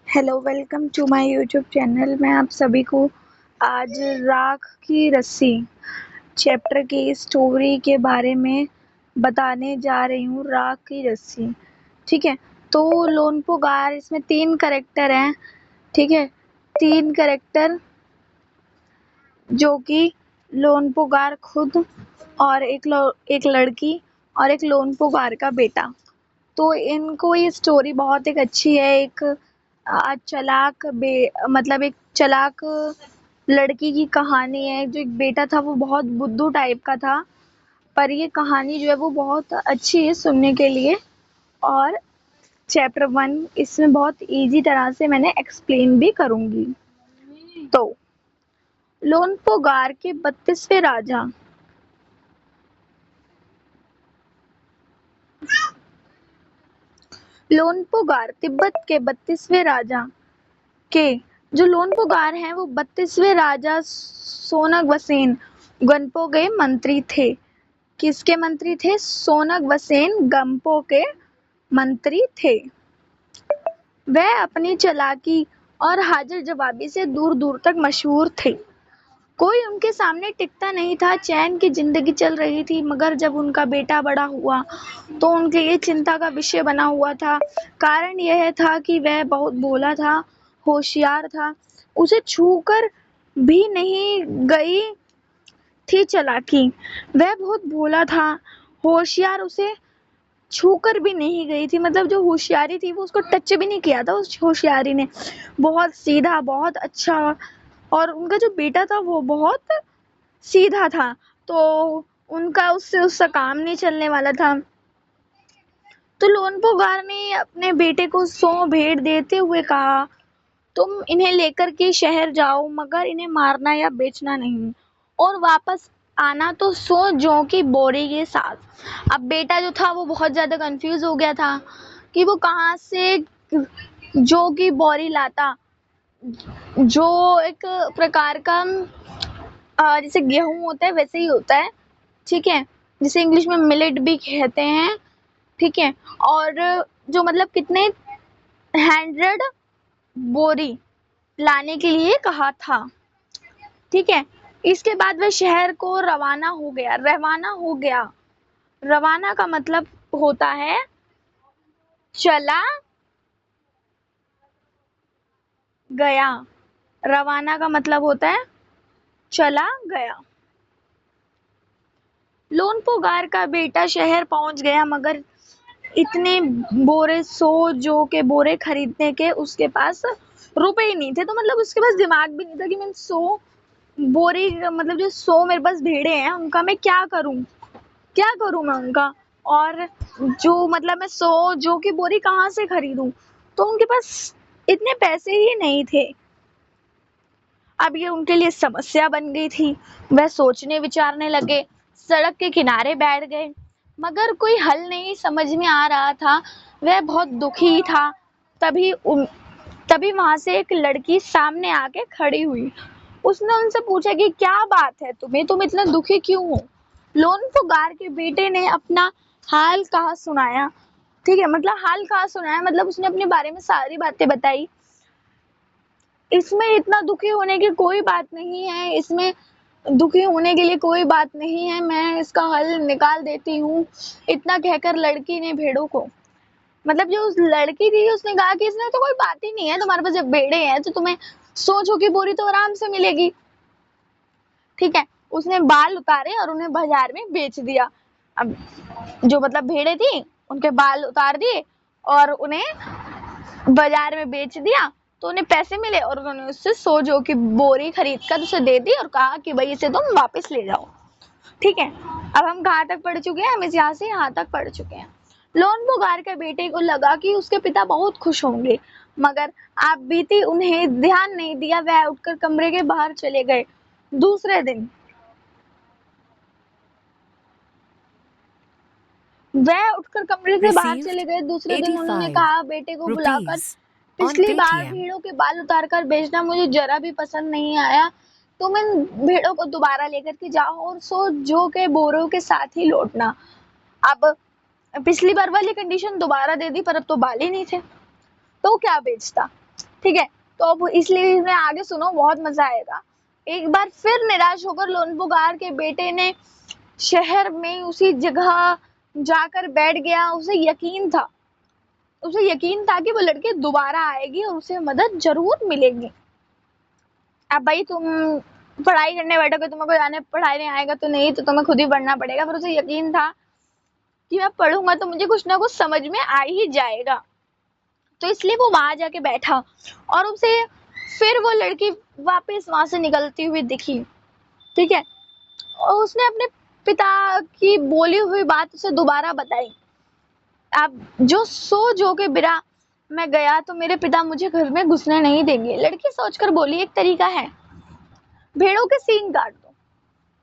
Hello, welcome to my YouTube channel. मैं आप सभी को आज राख की रस्सी चैप्टर की स्टोरी के बारे में बताने जा रही हूँ। राख की रस्सी, ठीक है। तो लोनपो गार, इसमें 3 कैरेक्टर हैं, ठीक है। 3 कैरेक्टर जो कि लोनपो गार खुद और एक लड़की और एक लोनपो गार का बेटा। तो इनको ये स्टोरी बहुत एक अच्छी है। एक मतलब एक चालाक लड़की की कहानी है। जो एक बेटा था वो बहुत बुद्धू टाइप का था, पर ये कहानी जो है वो बहुत अच्छी है सुनने के लिए। और चैप्टर 1 इसमें बहुत इजी तरह से मैंने एक्सप्लेन भी करूंगी। तो लोनपो गार के 32वें राजा लोनपो गार तिब्बत के 32वें राजा के जो लोनपो गार हैं वो 32वें राजा सोनग वसेन गंपो के मंत्री थे। किसके मंत्री थे? सोनग वसेन गंपो के मंत्री थे। वह अपनी चालाकी और हाजिर जवाबी से दूर दूर तक मशहूर थे। कोई उनके सामने टिकता नहीं था। चैन की जिंदगी चल रही थी, मगर जब उनका बेटा बड़ा हुआ तो उनके लिए चिंता का विषय बना हुआ था। कारण यह था कि वह बहुत भोला था, होशियार था। उसे छूकर भी नहीं गई थी चालाकी। वह बहुत भोला था, होशियार, उसे छूकर भी नहीं गई थी। मतलब जो होशियारी थी वो उसको टच भी नहीं किया था उस होशियारी ने। बहुत सीधा, बहुत अच्छा। और उनका जो बेटा था वो बहुत सीधा था, तो उनका उससे काम नहीं चलने वाला था। तो लोनपो गार ने अपने बेटे को 100 भेड़ देते हुए कहा, तुम इन्हें लेकर के शहर जाओ, मगर इन्हें मारना या बेचना नहीं, और वापस आना तो 100 जौ की बोरी के साथ। अब बेटा जो था वो बहुत ज्यादा कंफ्यूज हो गया था कि वो कहाँ से जौ की बोरी लाता। जो एक प्रकार का जैसे गेहूं होता है वैसे ही होता है, ठीक है। जिसे इंग्लिश में मिलेट भी कहते हैं, ठीक है। और जो मतलब कितने 100 बोरी लाने के लिए कहा था, ठीक है। इसके बाद वह शहर को रवाना हो गया। रवाना का मतलब होता है चला गया। रवाना का मतलब होता है चला गया। लोनपो गार का बेटा शहर पहुंच गया, मगर इतने बोरे 100 जौ के बोरे खरीदने के उसके पास रुपए ही नहीं थे। तो मतलब उसके पास दिमाग भी नहीं था कि मैं 100 बोरी, मतलब जो 100 मेरे पास भेड़े हैं उनका मैं क्या करूं मैं उनका। और जो मतलब मैं 100 जौ की बोरी कहाँ से खरीदूं। तो उनके पास इतने पैसे ही नहीं थे। अब ये उनके लिए समस्या बन गई थी। वह सोचने विचारने लगे, सड़क के किनारे बैठ गए, मगर कोई हल नहीं समझ में आ रहा था। वह बहुत दुखी था। तभी तभी वहां से एक लड़की सामने आके खड़ी हुई। उसने उनसे पूछा कि क्या बात है तुम्हें, तुम इतना दुखी क्यों हो। लोनपो गार के बेटे ने अपना हाल कहा सुनाया, ठीक है। मतलब हाल कहा सुनाया मतलब उसने अपने बारे में सारी बातें बताई। इसमें इतना दुखी होने की कोई बात नहीं है, इसमें दुखी होने के लिए कोई बात नहीं है, मैं इसका हल निकाल देती हूँ। इतना कहकर लड़की ने भेड़ों को, मतलब जो उस लड़की थी उसने कहा कि इसमें तो कोई बात ही नहीं है, तुम्हारे पास जब भेड़े हैं तो तुम्हें 100 जौ की बोरी तो आराम से मिलेगी, ठीक है। उसने बाल उतारे और उन्हें बाजार में बेच दिया। अब जो मतलब भेड़े थी उनके बाल उतार दिए और उन्हें बाजार में बेच दिया, तो उन्हें पैसे मिले और उन्होंने उससे 100 जौ की बोरी खरीद कर उसे दे दी और कहा कि भाई इसे तुम वापस ले जाओ, ठीक है। अब हम कहाँ तक पढ़ चुके हैं? हम इस यहाँ से यहाँ तक पढ़ चुके हैं। लोनपो गार के बेटे को लगा कि उसके पिता बहुत खुश होंगे, मगर आप बीती उन्हें ध्यान नहीं दिया। वह उठकर कमरे के बाहर चले गए। दूसरे दिन वह उठकर कमरे से बाहर चले Received गए। दूसरे दिन उन्होंने 85 कहा बेटे को बुलाकर, rupees on पिछली बार Paytm. भेड़ों के बाल उतारकर बेचना मुझे जरा भी पसंद नहीं आया। तुम इन भेड़ों को दोबारा लेकर के जाओ और 100 जौ के बोरों के साथ ही लौटना। अब पिछली बार वाली कंडीशन दोबारा दे दी, पर अब तो बाल ही नहीं थे, तो क्या बेचता। ठीक है। तो अब इसलिए इसमें आगे सुनो, बहुत मजा आएगा। एक बार फिर निराश होकर लोनपुगार के बेटे ने शहर में उसी जगह जाकर बैठ गया। उसे यकीन था कि वो लड़की दोबारा आएगी और उसे मदद जरूर मिलेगी। अब भाई तुम पढ़ाई करने बैठोगे, तुम्हें कोई आने पढ़ाई नहीं आएगा तो नहीं, तो तुम्हें खुद ही पढ़ना पड़ेगा। फिर उसे यकीन था कि मैं पढ़ूंगा तो मुझे कुछ ना कुछ समझ में आ ही जाएगा। तो इसलिए वो वहां जाके बैठा और उसे फिर वो लड़की वापस वहां से निकलती हुई दिखी। ठीक है। और उसने अपने पिता की बोली हुई बात उसे दोबारा बताई। अब जो के बिना मैं गया तो मेरे पिता मुझे घर में घुसने नहीं देंगे। लड़की सोचकर बोली, एक तरीका है, भेड़ों के सींग काट दो।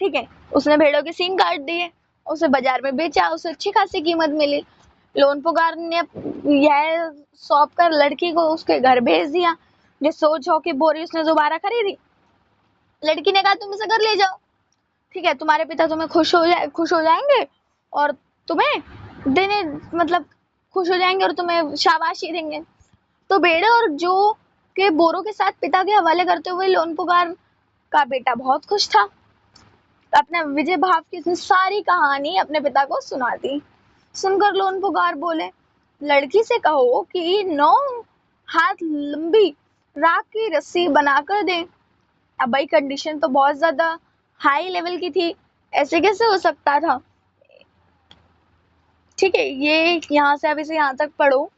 ठीक है। उसने भेड़ों के सींग काट दिए, उसे बाजार में बेचा, उसे अच्छी खासी कीमत मिली। लोनपुगार ने यह सौंप कर लड़की को उसके घर भेज दिया। जो सौ की बोरी उसने दोबारा खरीदी। लड़की ने कहा, तुम इसे घर ले जाओ। ठीक है, तुम्हारे पिता तुम्हें खुश हो जाएंगे और तुम्हें देने मतलब खुश हो जाएंगे और तुम्हें शाबाशी देंगे। तो भेड़े और जो के बोरों के साथ पिता के हवाले करते हुए लोनपुगार का बेटा बहुत खुश था। अपने विजय भाव की उसने सारी कहानी अपने पिता को सुना दी। सुनकर लोनपुगार बोले, लड़की से कहो कि 9 हाथ लंबी राख की रस्सी बनाकर दे। अब भाई कंडीशन तो बहुत ज्यादा हाई लेवल की थी, ऐसे कैसे हो सकता था। ठीक है, ये यहाँ से अब इसे यहाँ तक पढ़ो।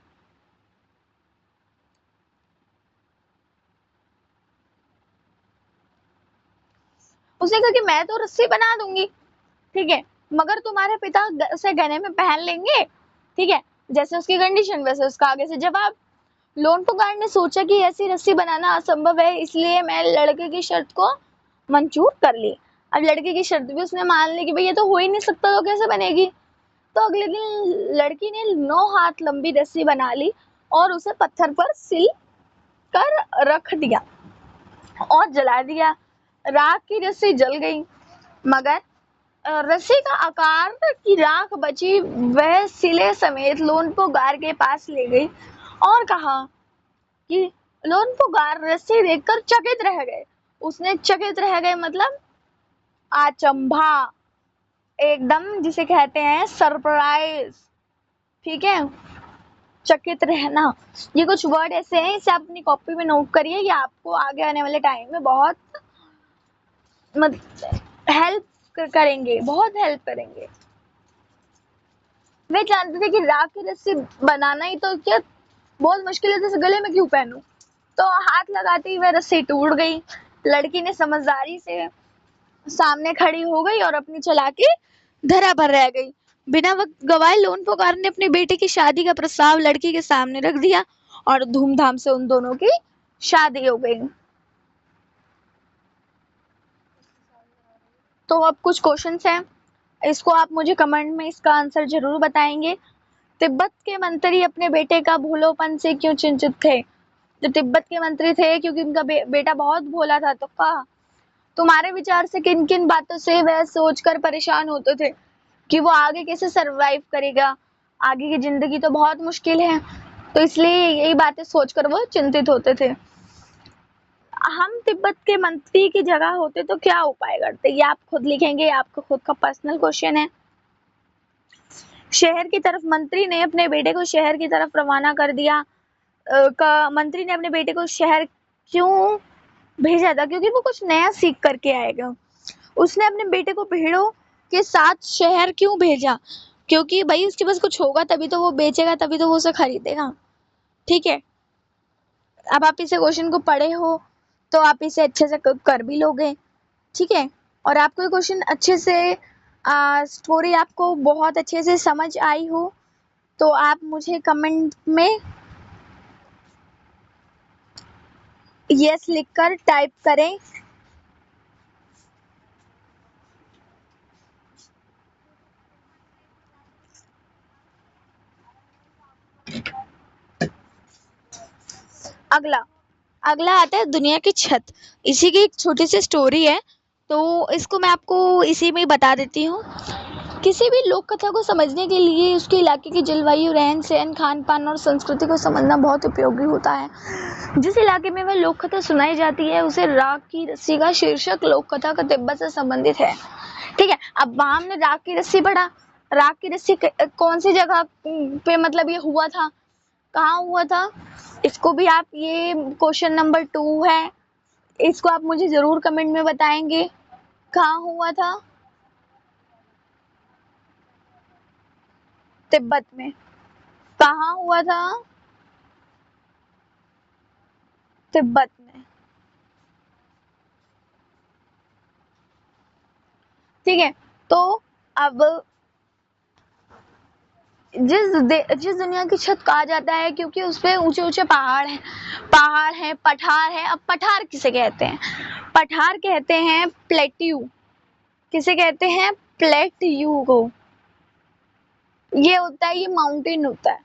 उसने कहा कि मैं तो रस्सी बना दूंगी, ठीक है, मगर तुम्हारे पिता उसे गहने में पहन लेंगे। ठीक है, जैसे उसकी कंडीशन वैसे उसका आगे से जवाब। लोनपुगार ने सोचा कि ऐसी रस्सी बनाना असंभव है, इसलिए मैं लड़के की शर्त को मंजूर कर ली। अब लड़के की शर्त भी उसने मान ली कि भाई ये तो हो ही नहीं सकता, तो कैसे बनेगी। तो अगले दिन लड़की ने 9 हाथ लंबी रस्सी बना ली और उसे पत्थर पर सिल कर रख दिया और जला दिया। राख की रस्सी जल गई, मगर रस्सी का आकार की राख बची। वह सिले समेत लोनपुगार के पास ले गई और कहा कि लोनपुगार रस्सी देखकर चकित रह गए। उसने चकित रह गए मतलब अचंभा, एकदम जिसे कहते हैं सरप्राइज। ठीक है, चकित रहना, ये कुछ वर्ड ऐसे हैं, इसे आप अपनी कॉपी में नोट करिए, ये आपको आगे आने वाले टाइम में बहुत हेल्प करेंगे, बहुत हेल्प करेंगे। वे जानते थे कि राख की रस्सी बनाना ही तो क्या बहुत मुश्किल है, जैसे गले में क्यों पहनूं। तो हाथ लगाते ही वह रस्सी टूट गई। लड़की ने समझदारी से सामने खड़ी हो गई और अपनी चालाकी धरा पर रह गई। बिना वक्त गवाए लोनपुगार ने अपने बेटे की शादी का प्रस्ताव लड़की के सामने रख दिया और धूमधाम से उन दोनों की शादी हो गई। तो अब कुछ क्वेश्चंस हैं, इसको आप मुझे कमेंट में इसका आंसर जरूर बताएंगे। तिब्बत के मंत्री अपने बेटे का भोलोपन से क्यों चिंतित थे। जो तिब्बत के मंत्री थे क्योंकि उनका बेटा बहुत भोला था। तो कहा, तुम्हारे विचार से किन किन बातों से वह सोचकर परेशान होते थे कि वो आगे कैसे सरवाइव करेगा, आगे की जिंदगी तो बहुत मुश्किल है, तो इसलिए यही बातें सोचकर वो चिंतित होते थे। हम तिब्बत के मंत्री की जगह होते तो क्या उपाय करते, ये आप खुद लिखेंगे, आपका खुद का पर्सनल क्वेश्चन है। शहर की तरफ मंत्री ने अपने बेटे को शहर की तरफ रवाना कर दिया। मंत्री ने अपने बेटे को शहर क्यों भेजा था, क्योंकि वो कुछ नया सीख करके आएगा। उसने अपने बेटे को भेड़ों के साथ शहर क्यों भेजा, क्योंकि भाई उसके पास कुछ होगा तभी तो वो बेचेगा, तभी तो वो उसे खरीदेगा। ठीक है, अब आप इसे क्वेश्चन को पढ़े हो तो आप इसे अच्छे से कर भी लोगे। ठीक है, और आपको ये क्वेश्चन अच्छे से स्टोरी आपको बहुत अच्छे से समझ आई हो तो आप मुझे कमेंट में यस लिखकर टाइप करें। अगला आता है दुनिया की छत। इसी की एक छोटी सी स्टोरी है, तो इसको मैं आपको इसी में ही बता देती हूँ किसी भी लोक कथा को समझने के लिए उसके इलाके की जलवायु, रहन सहन, खान पान और संस्कृति को समझना बहुत उपयोगी होता है। जिस इलाके में वह लोक कथा सुनाई जाती है उसे राग की रस्सी का शीर्षक लोक कथा का तिब्बत से संबंधित है। ठीक है, अब वहां हमने राग की रस्सी पढ़ा। राग की रस्सी कौन सी जगह पे मतलब ये हुआ था, कहाँ हुआ था, इसको भी आप, ये क्वेश्चन नंबर 2 है, इसको आप मुझे जरूर कमेंट में बताएंगे कहाँ हुआ था। तिब्बत में कहाँ हुआ था, तिब्बत में। ठीक है, तो अब जिस दुनिया की छत कहा जाता है क्योंकि उस पे ऊंचे ऊंचे पहाड़ है, पठार है। अब पठार किसे कहते हैं? पठार कहते हैं प्लेट्यू। किसे कहते हैं? प्लेट्यू को। ये होता है, ये माउंटेन होता है,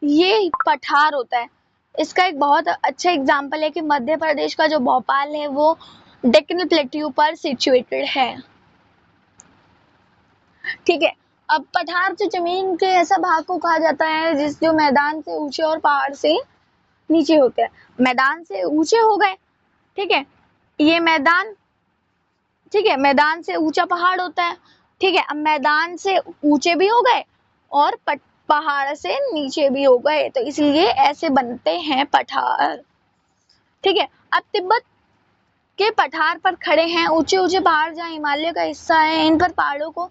ये पठार होता है। इसका एक बहुत अच्छा एग्जाम्पल है कि मध्य प्रदेश का जो भोपाल है वो डेक्कन प्लेट्यू पर सिचुएटेड है। ठीक है, अब पठार जो जमीन के ऐसा भाग को कहा जाता है जिस जो मैदान से ऊंचे और पहाड़ से नीचे होते हैं। मैदान से ऊंचे हो गए, ठीक है, ये मैदान, ठीक है, मैदान से ऊंचा पहाड़ होता है। ठीक है, अब मैदान से ऊंचे भी हो गए और पहाड़ से नीचे भी हो गए, तो इसलिए ऐसे बनते हैं पठार। ठीक है, अब तिब्बत के पठार पर खड़े हैं ऊंचे ऊंचे पहाड़ जहाँ हिमालय का हिस्सा है। इन पर पहाड़ों को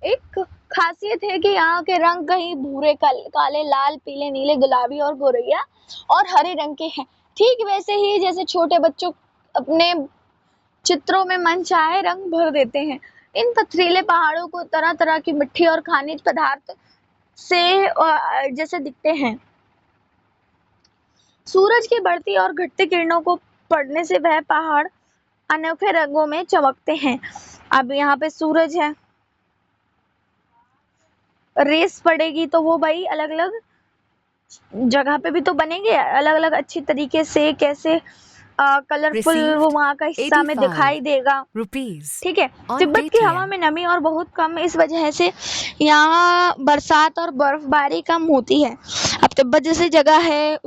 एक खासियत है कि यहाँ के रंग कहीं भूरे, काले, लाल, पीले, नीले, गुलाबी और गोरैया और हरे रंग के हैं। ठीक वैसे ही जैसे छोटे बच्चों अपने चित्रों में मन चाहे रंग भर देते हैं। इन पथरीले पहाड़ों को तरह तरह की मिट्टी और खनिज पदार्थ से जैसे दिखते हैं। सूरज की बढ़ती और घटती किरणों को पड़ने से वह पहाड़ अनोखे रंगों में चमकते हैं। अब यहाँ पे सूरज है, रेस पड़ेगी तो वो भाई अलग अलग जगह पे भी तो बनेंगे, अलग अलग अच्छी तरीके से, कैसे कलरफुल वो वहाँ का हिस्सा में दिखाई देगा। ठीक है, तिब्बत की हवा में नमी और बहुत कम, इस वजह से यहाँ बरसात और बर्फबारी कम होती है। अब तिब्बत जैसी जगह है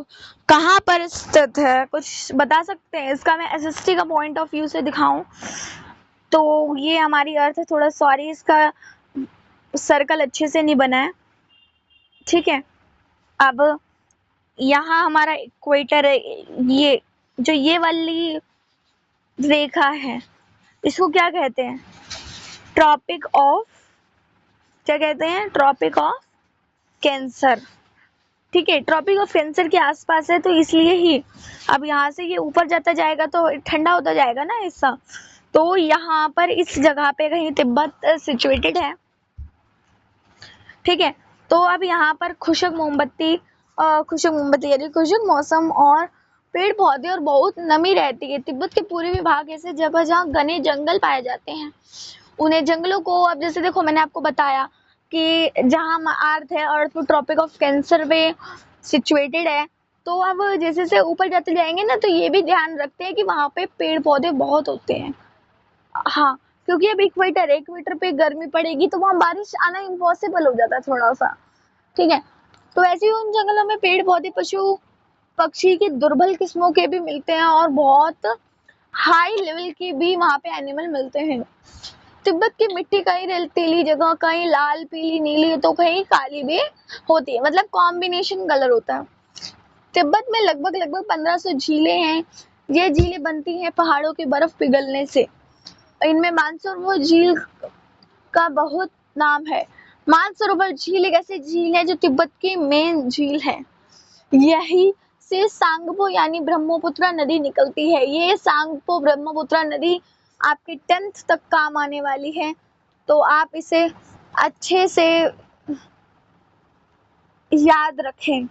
कहाँ पर स्थित है, कुछ बता सकते हैं? इसका मैं एसएसटी का पॉइंट ऑफ व्यू से दिखाऊं तो ये हमारी अर्थ है, थोड़ा सॉरी इसका सर्कल अच्छे से नहीं बना है। ठीक है, अब यहाँ हमारा इक्वेटर है, ये जो ये वाली रेखा है इसको क्या कहते हैं? ट्रॉपिक ऑफ, क्या कहते हैं? Tropic of cancer. ठीक है, ट्रॉपिक ऑफ कैंसर के आसपास है, तो इसलिए ही अब यहाँ से ये ऊपर जाता जाएगा तो ठंडा होता जाएगा ना हिस्सा, तो यहाँ पर इस जगह पे कहीं तिब्बत सिचुएटेड है। ठीक है, तो अब यहाँ पर खुशक मोमबत्ती यानी खुशक मौसम और पेड़ पौधे और बहुत नमी रहती है। तिब्बत के पूर्वी भाग ऐसे जगह जहाँ घने जंगल पाए जाते हैं। उन्हें जंगलों को, अब जैसे देखो मैंने आपको बताया कि जहाँ अर्थ है, अर्थ में ट्रॉपिक ऑफ कैंसर में सिचुएटेड है, तो अब जैसे से ऊपर जाते जाएंगे ना तो ये भी ध्यान रखते हैं कि वहाँ पे पेड़ पौधे बहुत होते हैं। हाँ, क्योंकि अब इक्वेटर पे गर्मी पड़ेगी तो वहाँ बारिश आना इम्पॉसिबल हो जाता है थोड़ा सा। ठीक है, तो ऐसे ही उन जंगलों में पेड़ पौधे, पशु पक्षी की दुर्बल किस्मों के भी मिलते हैं और बहुत हाई लेवल के भी वहाँ पे एनिमल मिलते हैं। तिब्बत की मिट्टी कहीं रेतीली जगह, कहीं लाल, पीली, नीली तो कहीं काली भी होती है, मतलब कॉम्बिनेशन कलर होता है। तिब्बत में लगभग 1500 झीलें हैं। ये झीलें बनती हैं पहाड़ों की बर्फ पिघलने से। इनमें मानसरोवर झील का बहुत नाम है। मानसरोवर झील एक ऐसी झील है जो तिब्बत की मेन झील है। यही से सांगपो यानी ब्रह्मपुत्र नदी निकलती है। ये सांगपो ब्रह्मपुत्र नदी आपके 10th तक काम आने वाली है, तो आप इसे अच्छे से याद रखें।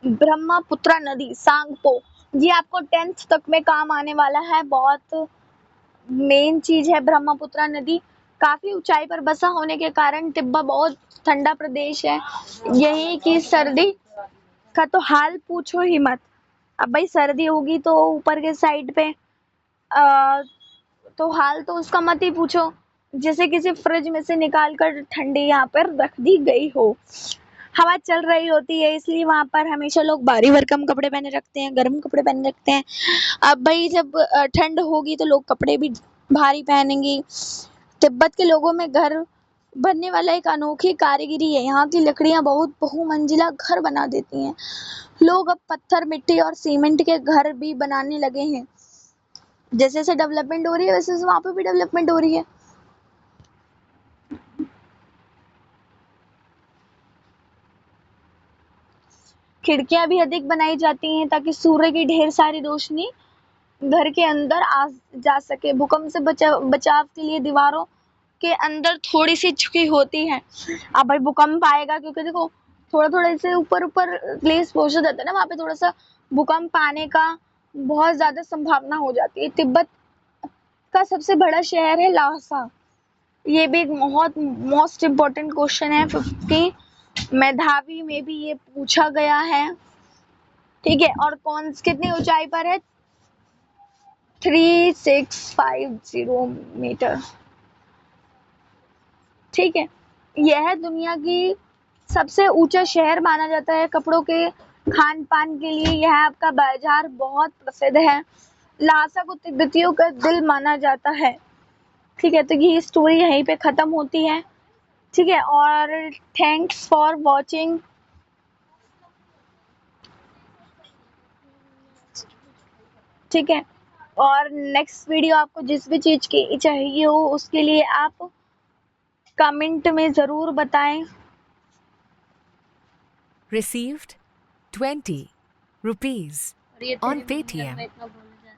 ब्रह्मपुत्र नदी सांगपो, ये आपको 10th तक में काम आने वाला है, बहुत मेन चीज है ब्रह्मपुत्र नदी। काफी ऊंचाई पर बसा होने के कारण तिब्बत बहुत ठंडा प्रदेश है। यहीं की सर्दी का तो हाल पूछो ही मत। अब भाई सर्दी होगी तो ऊपर के साइड पे तो हाल तो उसका मत ही पूछो, जैसे किसी फ्रिज में से निकाल कर ठंडी यहाँ पर रख दी गई हो। हवा चल रही होती है, इसलिए वहां पर हमेशा लोग भारी भरकम कपड़े पहने रखते हैं, गर्म कपड़े पहने रखते हैं। अब भाई जब ठंड होगी तो लोग कपड़े भी भारी पहनेंगे। तिब्बत के लोगों में घर बनने वाला एक अनोखी कारीगरी है। यहाँ की लकड़ियां बहुत बहुमंजिला घर बना देती हैं। लोग अब पत्थर, मिट्टी और सीमेंट के घर भी बनाने लगे हैं। जैसे जैसे डेवलपमेंट हो रही है वैसे वैसे वहां पे भी डेवलपमेंट हो रही है। खिड़कियां भी अधिक बनाई जाती हैं ताकि सूर्य की ढेर सारी रोशनी घर के अंदर आ जा सके। भूकंप से बचाव के लिए दीवारों के अंदर थोड़ी सी झुकी होती है। अब भाई भूकंप आएगा क्योंकि देखो थोड़ा थोड़ा ऐसे ऊपर ऊपर ग्लेस पोर्शन रहता है ना, वहां पे थोड़ा सा भूकंप आने का बहुत ज्यादा संभावना हो जाती है। तिब्बत का सबसे बड़ा शहर है लासा। ये भी एक बहुत मोस्ट इम्पोर्टेंट क्वेश्चन है 50 मेधावी में भी ये पूछा गया है। ठीक है, और कौन कितनी ऊंचाई पर है? 3650 मीटर। ठीक है, यह दुनिया की सबसे ऊंचा शहर माना जाता है। कपड़ों के खान पान के लिए यह आपका बाजार बहुत प्रसिद्ध है। लासा को तिब्बतियों का दिल माना जाता है। ठीक है, तो ये स्टोरी यहीं पे खत्म होती है। ठीक है, और थैंक्स फॉर वॉचिंग। ठीक है, और नेक्स्ट वीडियो आपको जिस भी चीज की चाहिए हो उसके लिए आप कमेंट में जरूर बताएं। Received 20 rupees और ये on तेरे मंदिर Paytm. में इतना बोले जा रहे थे,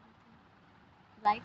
लाइट